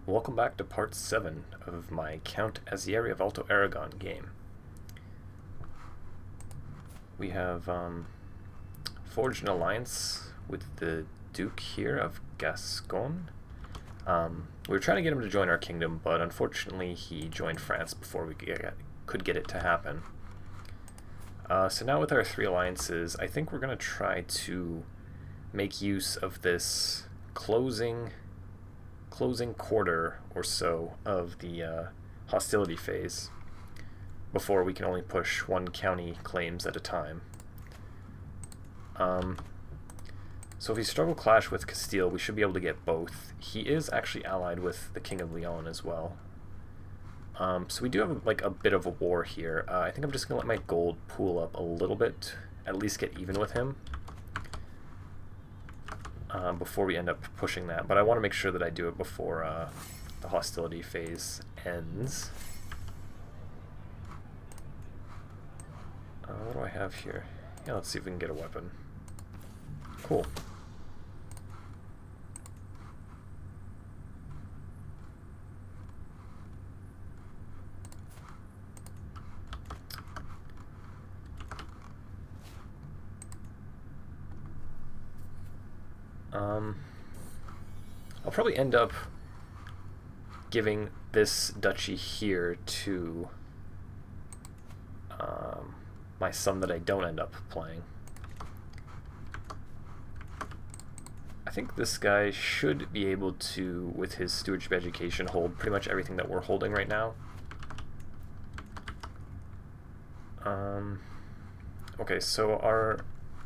Welcome back to part 7 of my Count Azeari of Alto Aragon game. We have forged an alliance with the Duke here of Gascon. We were trying to get him to join our kingdom, but unfortunately he joined France before we could get it to happen. So now with our 3 alliances, I think we're going to try to make use of this closing quarter or so of the hostility phase before we can only push 1 county claims at a time. So if we struggle clash with Castile, we should be able to get both. He is actually allied with the King of Leon as well. So we do have like a bit of a war here. I think I'm just going to let my gold pool up a little bit, at least get even with him. Before we end up pushing that, but I want to make sure that I do it before the hostility phase ends. What do I have here? Yeah, let's see if we can get a weapon. Cool. I'll probably end up giving this duchy here to my son that I don't end up playing. I think this guy should be able to, with his stewardship education, hold pretty much everything that we're holding right now. Okay, so our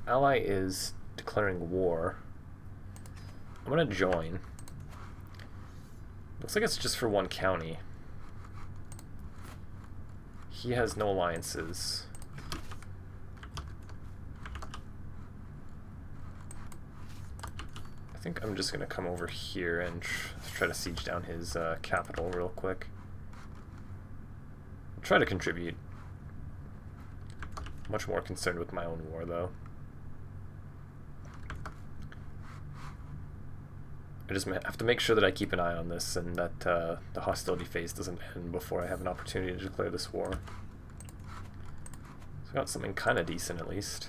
ally is declaring war. I'm gonna join. Looks like it's just for 1 county. He has no alliances. I think I'm just gonna come over here and try to siege down his capital real quick. Try to contribute. Much more concerned with my own war, though. I just have to make sure that I keep an eye on this and that the hostility phase doesn't end before I have an opportunity to declare this war. So I got something kind of decent at least.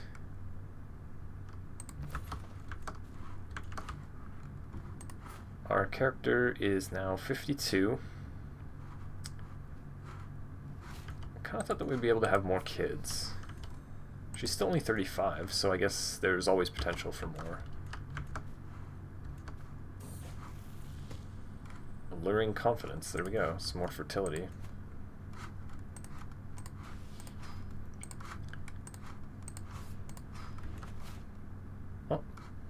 Our character is now 52. I kind of thought that we'd be able to have more kids. She's still only 35, so I guess there's always potential for more. Alluring confidence, there we go, some more fertility. Oh,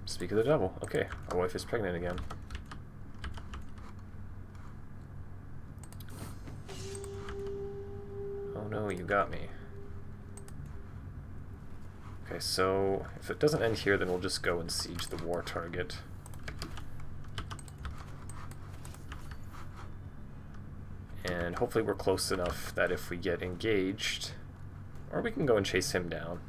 speak of the devil. Okay, our wife is pregnant again. Oh no, you got me. Okay, so if it doesn't end here, then we'll just go and siege the war target. And hopefully we're close enough that if we get engaged, or we can go and chase him down.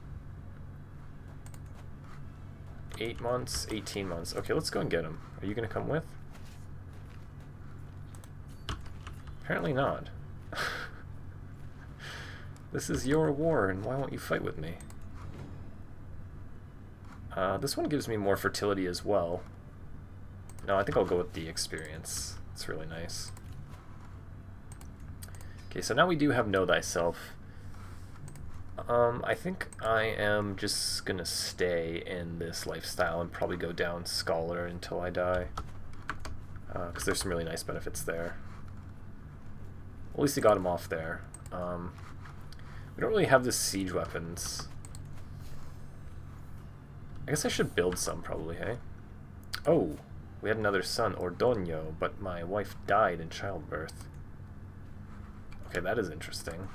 8 months, 18 months. Okay, let's go and get him. Are you going to come with? Apparently not. This is your war, and why won't you fight with me? This one gives me more fertility as well. No, I think I'll go with the experience. It's really nice. Okay, so now we do have Know Thyself. I think I am just gonna stay in this lifestyle and probably go down Scholar until I die. Because there's some really nice benefits there. At least he got him off there. We don't really have the siege weapons. I guess I should build some, probably, hey? Oh, we had another son, Ordoño, but my wife died in childbirth. Okay, that is interesting.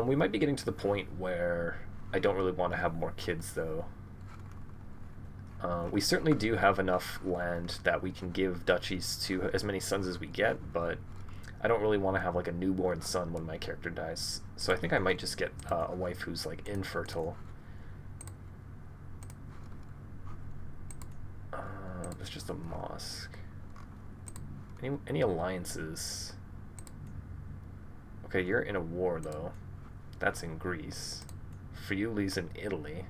We might be getting to the point where I don't really want to have more kids, though. We certainly do have enough land that we can give duchies to as many sons as we get, but I don't really want to have like a newborn son when my character dies. So I think I might just get a wife who's like infertile. It's just a mosque. Any alliances? Okay, you're in a war though. That's in Greece. Friuli's in Italy.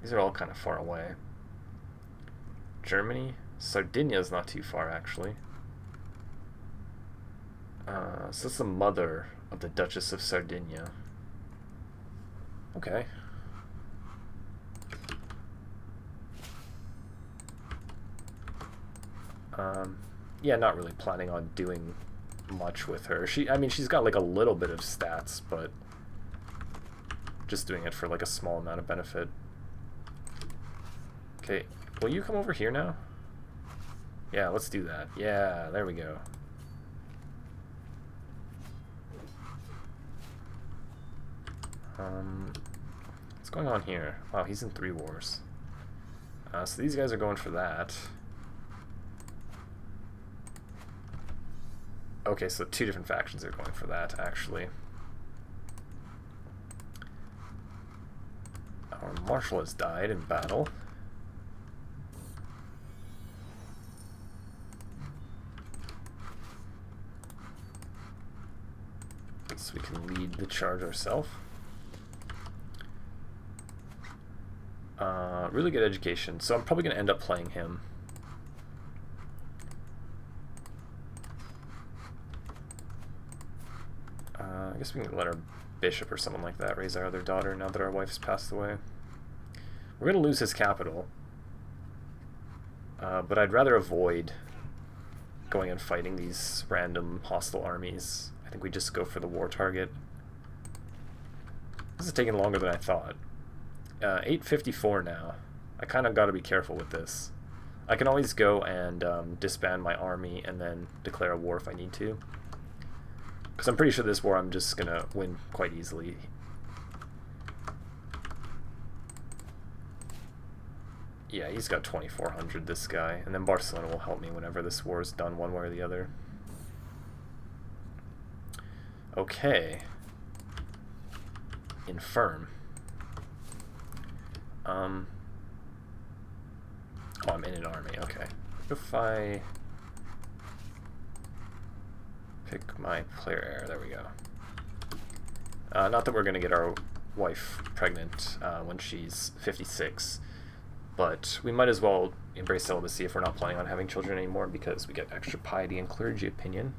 These are all kind of far away. Germany? Sardinia's not too far actually. So that's the mother of the Duchess of Sardinia. Okay. Yeah, not really planning on doing much with her. I mean, she's got like a little bit of stats, but just doing it for like a small amount of benefit. Okay, will you come over here now? Yeah, let's do that. Yeah, there we go. What's going on here? Wow, he's in 3 wars. So these guys are going for that. Okay, so 2 different factions are going for that, actually. Our marshal has died in battle. So we can lead the charge ourselves. Really good education, so I'm probably going to end up playing him. I guess we can let our bishop or someone like that raise our other daughter now that our wife's passed away. We're going to lose his capital, but I'd rather avoid going and fighting these random hostile armies. I think we just go for the war target. This is taking longer than I thought. 8:54 now. I kind of got to be careful with this. I can always go and disband my army and then declare a war if I need to. Because I'm pretty sure this war I'm just going to win quite easily. Yeah, he's got 2,400, this guy. And then Barcelona will help me whenever this war is done one way or the other. Okay. Infirm. Oh, I'm in an army, okay. If I pick my player heir, there we go. Not that we're going to get our wife pregnant when she's 56, but we might as well embrace celibacy if we're not planning on having children anymore because we get extra piety and clergy opinion.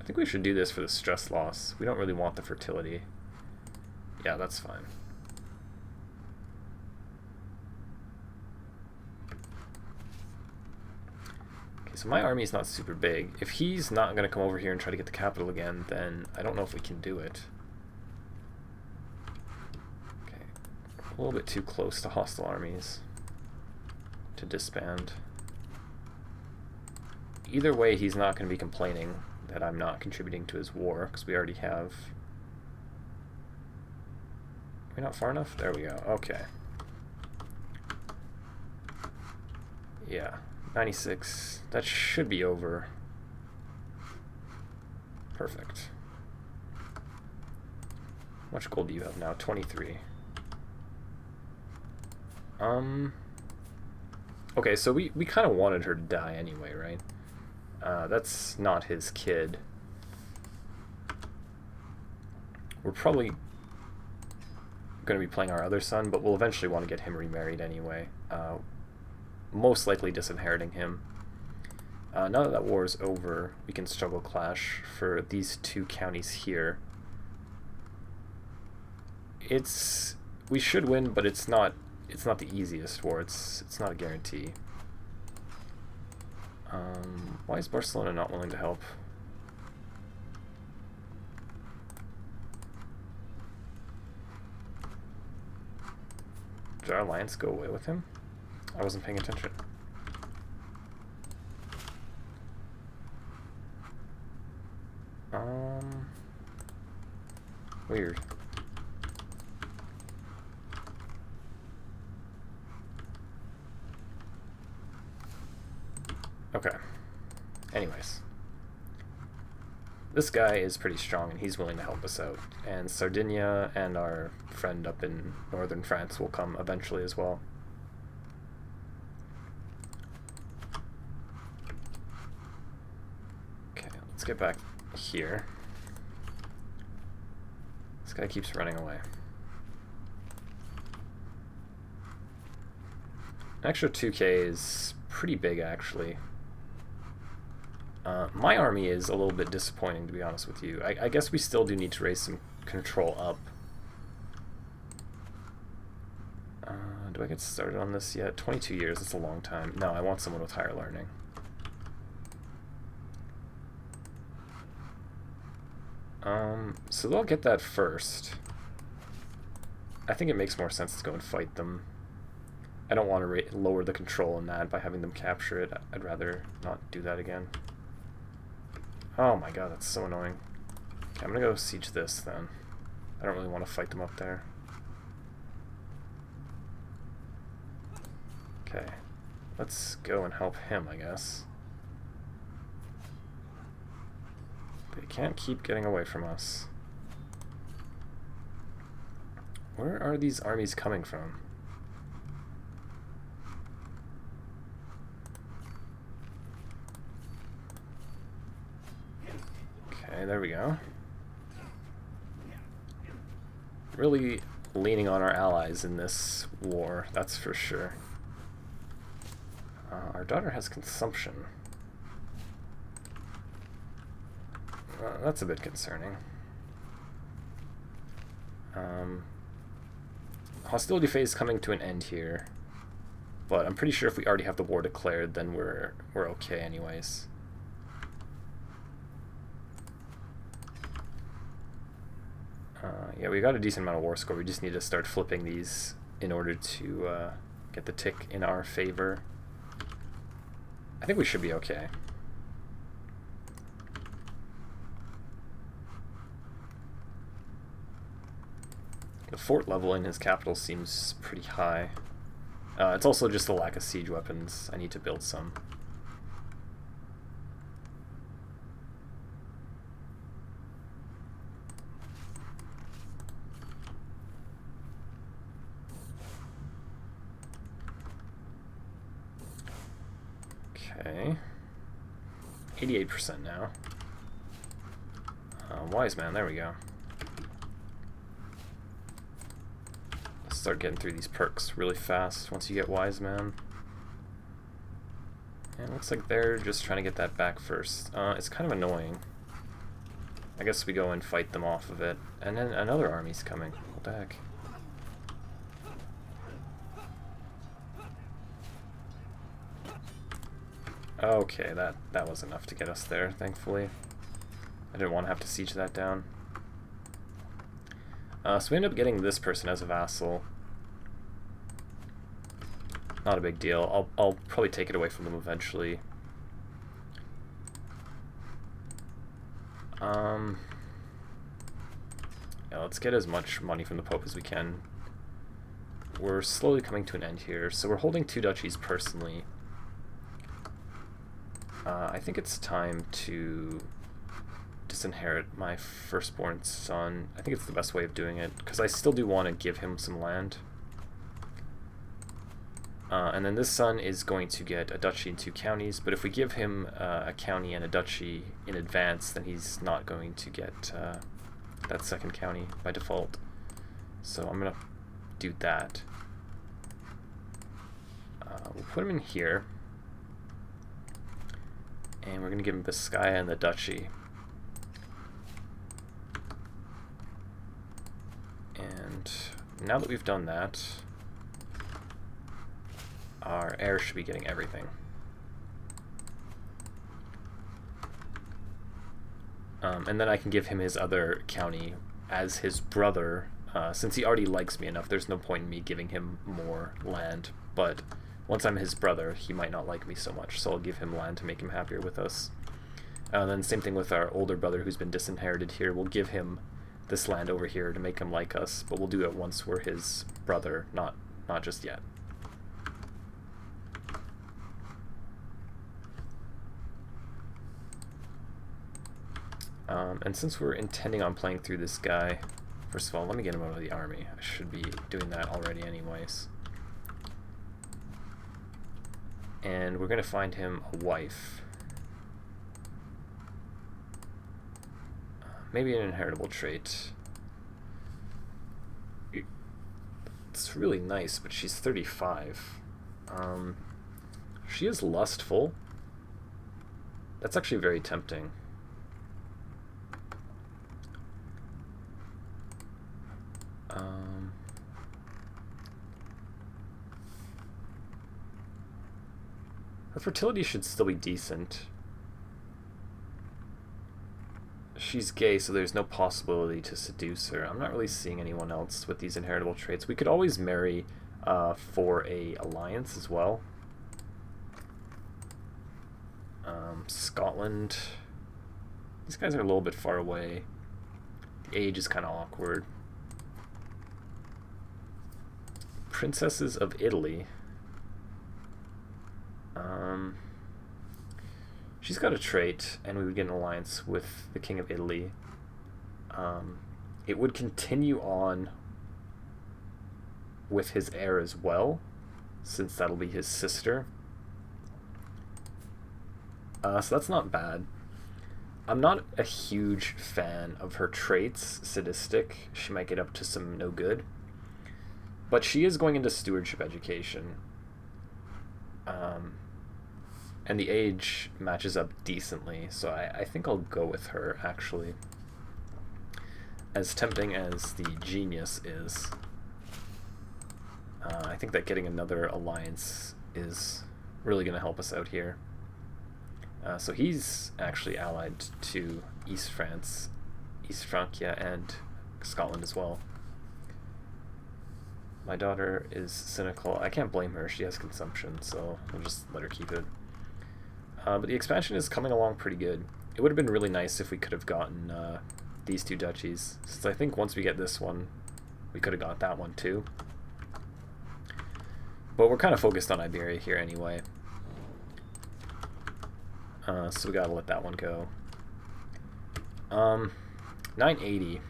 I think we should do this for the stress loss. We don't really want the fertility. Yeah, that's fine. Okay, so my army is not super big. If he's not going to come over here and try to get the capital again, then I don't know if we can do it. Okay, a little bit too close to hostile armies to disband. Either way, he's not going to be complaining that I'm not contributing to his war, because we already have... Are we not far enough? There we go. Okay. Yeah. 96. That should be over. Perfect. How much gold do you have now? 23. Okay, so we kind of wanted her to die anyway, right? That's not his kid. We're probably going to be playing our other son, but we'll eventually want to get him remarried anyway. Most likely disinheriting him. Now that that war is over, we can struggle clash for these 2 counties here. We should win, but it's not the easiest war. It's not a guarantee. Why is Barcelona not willing to help? Did our alliance go away with him? I wasn't paying attention. Weird. Okay. Anyways. this guy is pretty strong and he's willing to help us out. And Sardinia and our friend up in northern France will come eventually as well. Okay, let's get back here. This guy keeps running away. An extra 2k is pretty big, actually. My army is a little bit disappointing, to be honest with you. I guess we still do need to raise some control up. Do I get started on this yet? 22 years, that's a long time. No, I want someone with higher learning. So they'll get that first. I think it makes more sense to go and fight them. I don't want to lower the control in that by having them capture it. I'd rather not do that again. Oh my god, that's so annoying. Okay, I'm gonna go siege this then. I don't really want to fight them up there. Okay, let's go and help him, I guess. They can't keep getting away from us. Where are these armies coming from? Okay, there we go. Really leaning on our allies in this war, that's for sure. Our daughter has consumption. That's a bit concerning. Hostility phase coming to an end here, but I'm pretty sure if we already have the war declared, then we're okay anyways. Yeah, we got a decent amount of war score. We just need to start flipping these in order to get the tick in our favor. I think we should be okay. The fort level in his capital seems pretty high. It's also just the lack of siege weapons. I need to build some. Okay. 88% now. Wise man, there we go. Start getting through these perks really fast once you get Wise Man. And it looks like they're just trying to get that back first. It's kind of annoying. I guess we go and fight them off of it. And then another army's coming. What the heck? Okay, that was enough to get us there, thankfully. I didn't want to have to siege that down. So we end up getting this person as a vassal. Not a big deal. I'll probably take it away from them eventually. Yeah, let's get as much money from the Pope as we can. We're slowly coming to an end here, so we're holding 2 duchies personally. I think it's time to disinherit my firstborn son. I think it's the best way of doing it, because I still do want to give him some land. And then this son is going to get a duchy and 2 counties, but if we give him a county and a duchy in advance, then he's not going to get that second county by default. So I'm going to do that. We'll put him in here, and we're going to give him Biscaya and the duchy. And now that we've done that, our heir should be getting everything. And then I can give him his other county as his brother. Since he already likes me enough, there's no point in me giving him more land. But once I'm his brother, he might not like me so much, so I'll give him land to make him happier with us. Then same thing with our older brother who's been disinherited here. We'll give him this land over here to make him like us, but we'll do it once we're his brother, not just yet. And since we're intending on playing through this guy, first of all, let me get him out of the army. I should be doing that already anyways. And we're going to find him a wife. Maybe an inheritable trait. It's really nice, but she's 35. She is lustful. That's actually very tempting. Her fertility should still be decent. She's gay, so there's no possibility to seduce her. I'm not really seeing anyone else with these inheritable traits. We could always marry for a alliance as well. Scotland. These guys are a little bit far away. The age is kind of awkward. Princesses of Italy. She's got a trait, and we would get an alliance with the King of Italy. It would continue on with his heir as well, since that'll be his sister. So that's not bad. I'm not a huge fan of her traits. Sadistic. She might get up to some no good. But she is going into stewardship education. And the age matches up decently, so I think I'll go with her, actually. As tempting as the genius is, I think that getting another alliance is really going to help us out here. So he's actually allied to East France, East Francia, and Scotland as well. My daughter is cynical. I can't blame her. She has consumption, so we'll just let her keep it. But the expansion is coming along pretty good. It would have been really nice if we could have gotten these two duchies, since I think once we get this one, we could have got that one too. But we're kind of focused on Iberia here anyway. So we gotta let that one go. 980.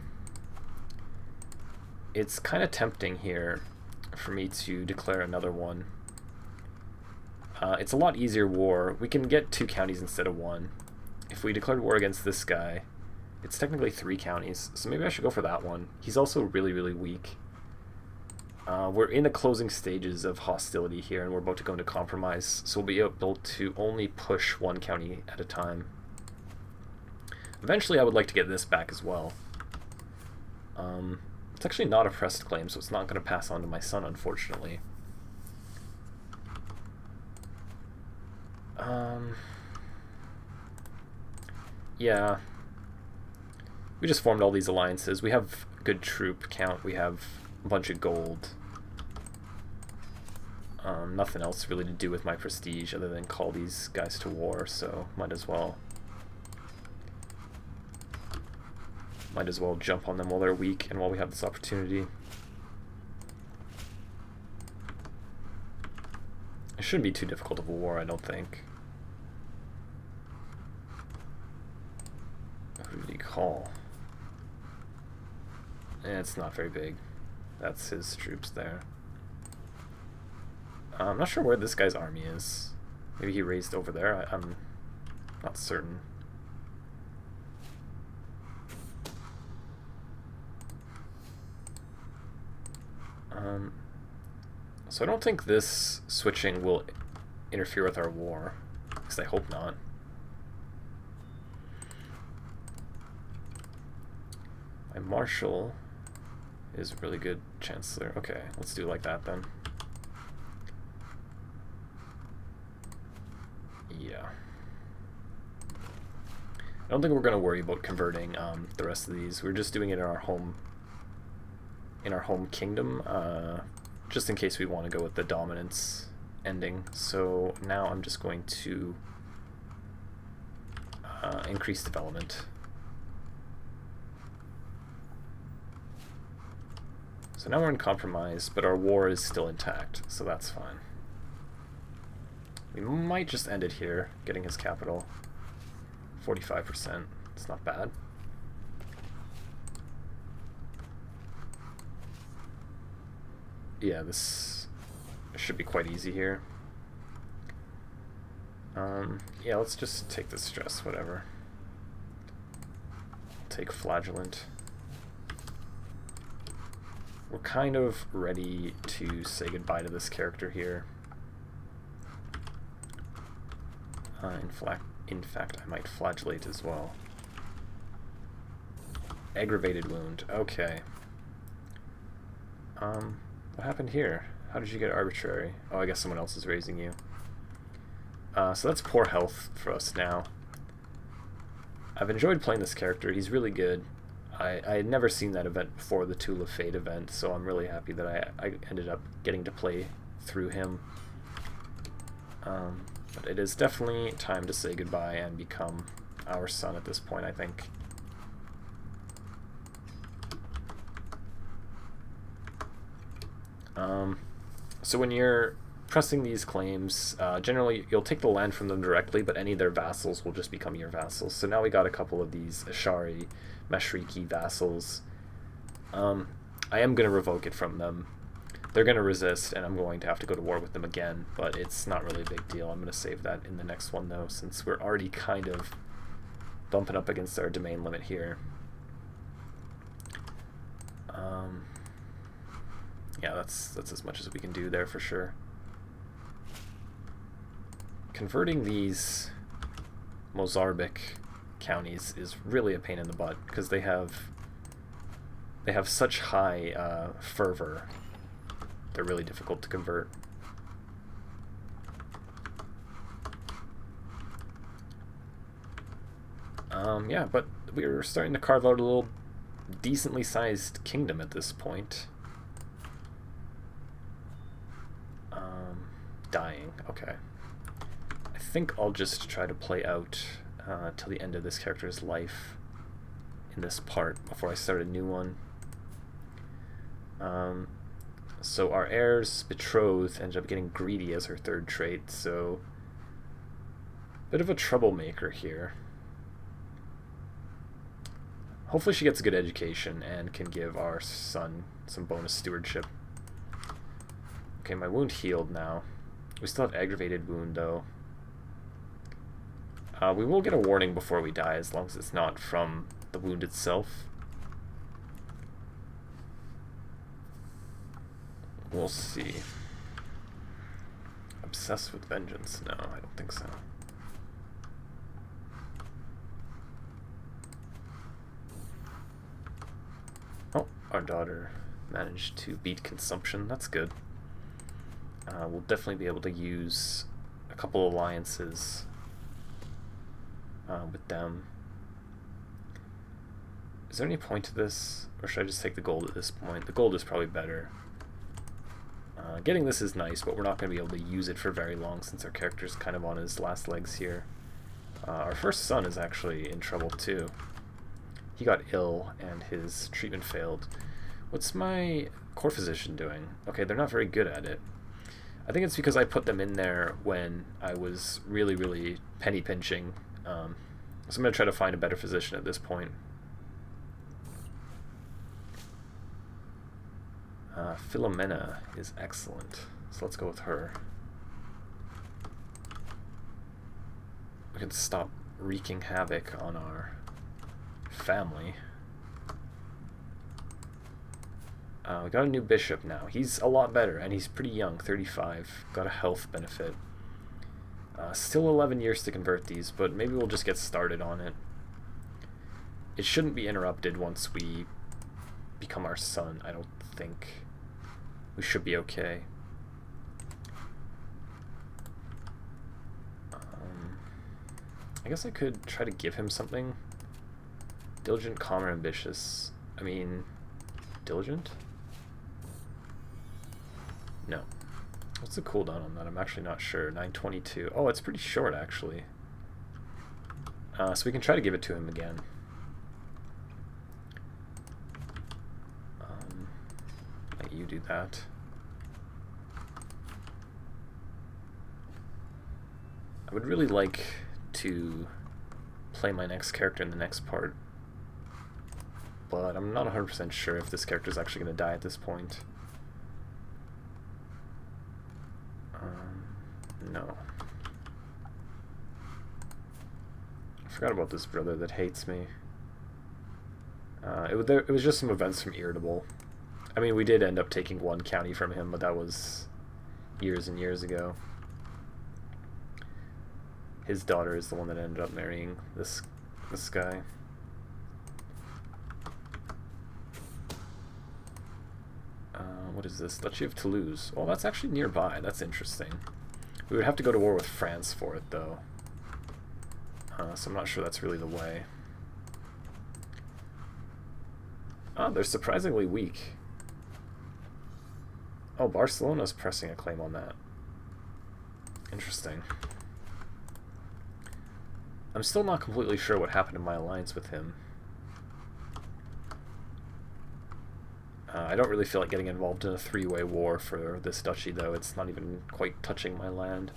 It's kind of tempting here for me to declare another one. It's a lot easier war. We can get 2 counties instead of 1. If we declared war against this guy, it's technically 3 counties, so maybe I should go for that one. He's also really, really weak. We're in the closing stages of hostility here, and we're about to go into compromise, so we'll be able to only push 1 county at a time. Eventually, I would like to get this back as well. It's actually not a pressed claim, so it's not going to pass on to my son, unfortunately. Yeah. We just formed all these alliances. We have good troop count. We have a bunch of gold. Nothing else really to do with my prestige other than call these guys to war, so might as well. Might as well jump on them while they're weak and while we have this opportunity. It shouldn't be too difficult of a war, I don't think. Who did he call? It's not very big. That's his troops there. I'm not sure where this guy's army is. Maybe he raised over there. I'm not certain. So I don't think this switching will interfere with our war. At least I hope not. My marshal is a really good chancellor. Okay, let's do it like that then. Yeah. I don't think we're going to worry about converting the rest of these. We're just doing it in our home kingdom, just in case we want to go with the dominance ending. So now I'm just going to increase development. So now we're in compromise, but our war is still intact, so that's fine. We might just end it here, getting his capital. 45%. It's not bad. yeah, this should be quite easy here. Yeah, let's just take the stress, whatever. Take flagellant. We're kind of ready to say goodbye to this character here. In fact, I might flagellate as well. Aggravated wound. Okay. What happened here? How did you get arbitrary? Oh, I guess someone else is raising you. So that's poor health for us now. I've enjoyed playing this character. He's really good. I had never seen that event before, the Tool of Fate event, so I'm really happy that I ended up getting to play through him. But it is definitely time to say goodbye and become our son at this point, I think. So when you're pressing these claims, generally you'll take the land from them directly, but any of their vassals will just become your vassals. So now we got a couple of these Ashari, Mashriki vassals. I am going to revoke it from them. They're going to resist, and I'm going to have to go to war with them again, but it's not really a big deal. I'm going to save that in the next one, though, since we're already kind of bumping up against our domain limit here. Yeah, that's as much as we can do there for sure. Converting these Mozambique counties is really a pain in the butt because they have such high fervor. They're really difficult to convert. Yeah, but we're starting to carve out a little decently sized kingdom at this point. Dying. Okay. I think I'll just try to play out till the end of this character's life in this part before I start a new one. So our heir's betrothed ended up getting greedy as her third trait, so bit of a troublemaker here. Hopefully she gets a good education and can give our son some bonus stewardship. Okay, my wound healed now. We still have aggravated wound though. We will get a warning before we die as long as it's not from the wound itself. We'll see. Obsessed with vengeance? No, I don't think so. Oh, our daughter managed to beat consumption. That's good. We'll definitely be able to use a couple alliances with them. Is there any point to this, or should I just take the gold at this point? The gold is probably better. Getting this is nice, but we're not going to be able to use it for very long since our character's kind of on his last legs here. Our first son is actually in trouble too. He got ill and his treatment failed. What's my court physician doing? Okay, they're not very good at it. I think it's because I put them in there when I was really, really penny pinching. So I'm going to try to find a better physician at this point. Philomena is excellent, so let's go with her. We can stop wreaking havoc on our family. We got a new bishop now. He's a lot better, and he's pretty young, 35. Got a health benefit. Still 11 years to convert these, but maybe we'll just get started on it. It shouldn't be interrupted once we become our son, I don't think. We should be okay. I guess I could try to give him something. Diligent, calm, or ambitious. I mean, diligent? No. What's the cooldown on that? I'm actually not sure. 922. Oh, it's pretty short, actually. So we can try to give it to him again. Let you do that. I would really like to play my next character in the next part, but I'm not 100% sure if this character is actually going to die at this point. No. I forgot about this brother that hates me. It was just some events from Irritable. I mean, we did end up taking one county from him, but that was years and years ago. His daughter is the one that ended up marrying this guy. What is this? Duchy of Toulouse. Well, that's actually nearby. That's interesting. We would have to go to war with France for it, though. So I'm not sure that's really the way. Oh, they're surprisingly weak. Oh, Barcelona's pressing a claim on that. Interesting. I'm still not completely sure what happened in my alliance with him. I don't really feel like getting involved in a three-way war for this duchy, though. It's not even quite touching my land.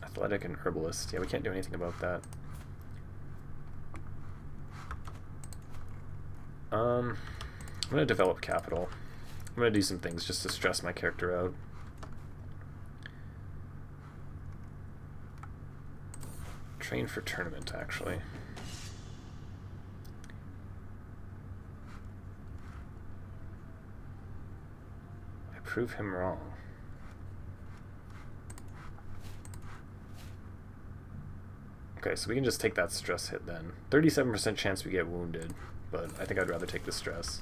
Athletic and herbalist. Yeah, we can't do anything about that. I'm going to develop capital. I'm going to do some things just to stress my character out. Train for tournament, actually. I prove him wrong. Okay, so we can just take that stress hit then. 37% chance we get wounded, but I think I'd rather take the stress.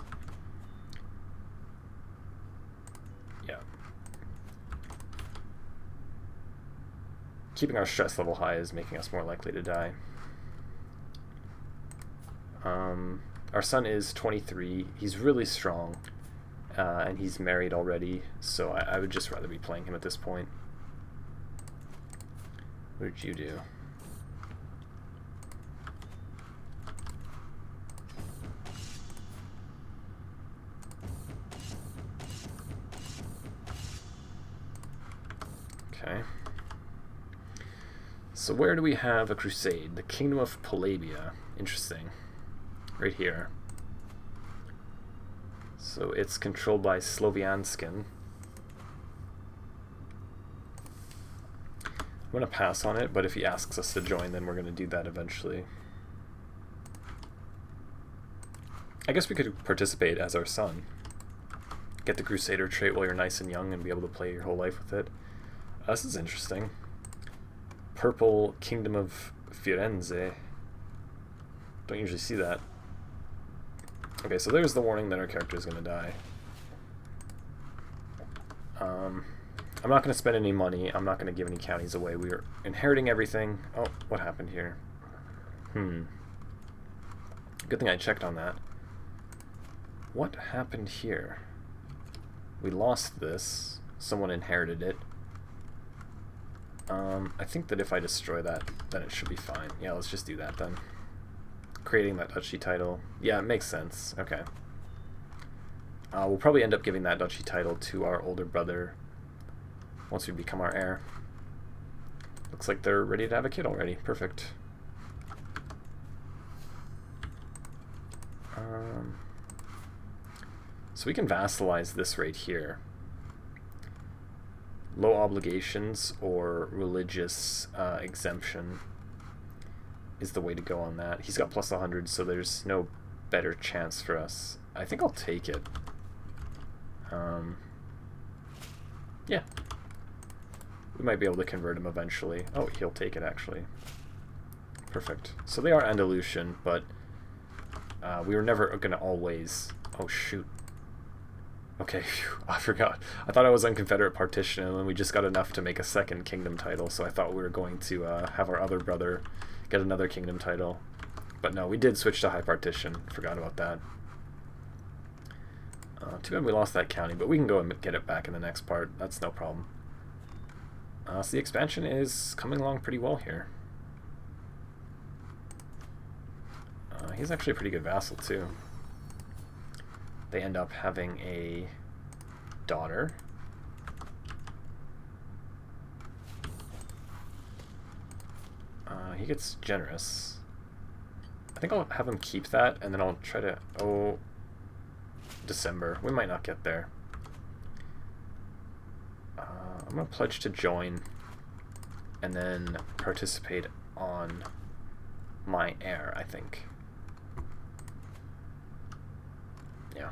Yeah. Keeping our stress level high is making us more likely to die. Our son is 23. He's really strong, and he's married already, so I would just rather be playing him at this point. What did you do? Okay. So where do we have a crusade? The Kingdom of Polabia. Interesting. Right here. So it's controlled by Slovianskin. I'm going to pass on it, but if he asks us to join, then we're going to do that eventually. I guess we could participate as our son. Get the Crusader trait while you're nice and young and be able to play your whole life with it. This is interesting. Purple Kingdom of Firenze. Don't usually see that. Okay, so there's the warning that our character is going to die. I'm not going to spend any money. I'm not going to give any counties away. We're inheriting everything. Oh, what happened here? Good thing I checked on that. What happened here? We lost this. Someone inherited it. I think that if I destroy that, then it should be fine. Yeah, let's just do that then. Creating that duchy title. Yeah, it makes sense. Okay. We'll probably end up giving that duchy title to our older brother once we become our heir. Looks like they're ready to have a kid already. Perfect. So we can vassalize this right here. Low obligations or religious exemption is the way to go on that. He's got plus 100, so there's no better chance for us. I think I'll take it. Yeah. We might be able to convert him eventually. Oh, he'll take it, actually. Perfect. So they are Andalusian, but we were never going to always... Oh, shoot. Okay, phew, I forgot. I thought I was on Confederate partition, and then we just got enough to make a second kingdom title, so I thought we were going to have our other brother get another kingdom title. But no, we did switch to high partition. Forgot about that. Too bad we lost that county, but we can go and get it back in the next part. That's no problem. So the expansion is coming along pretty well here. He's actually a pretty good vassal, too. They end up having a daughter. he gets generous. I think I'll have him keep that, and then I'll try to... Oh, December. We might not get there. I'm going to pledge to join, and then participate on my heir, I think. Yeah.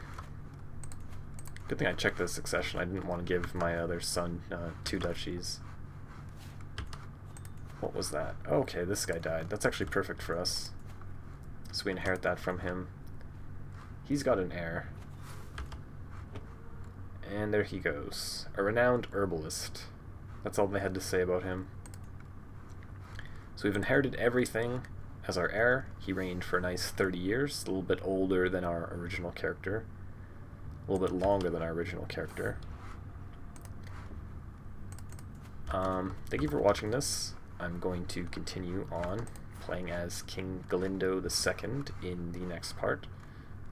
Good thing I checked the succession. I didn't want to give my other son 2 duchies. What was that? Oh, okay, this guy died. That's actually perfect for us. So we inherit that from him. He's got an heir. And there he goes. A renowned herbalist. That's all they had to say about him. So we've inherited everything as our heir. He reigned for a nice 30 years, a little bit older than our original character. A little bit longer than our original character. Thank you for watching this. I'm going to continue on playing as King Galindo II in the next part.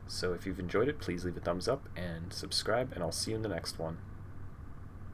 So if you've enjoyed it, please leave a thumbs up and subscribe, and I'll see you in the next one.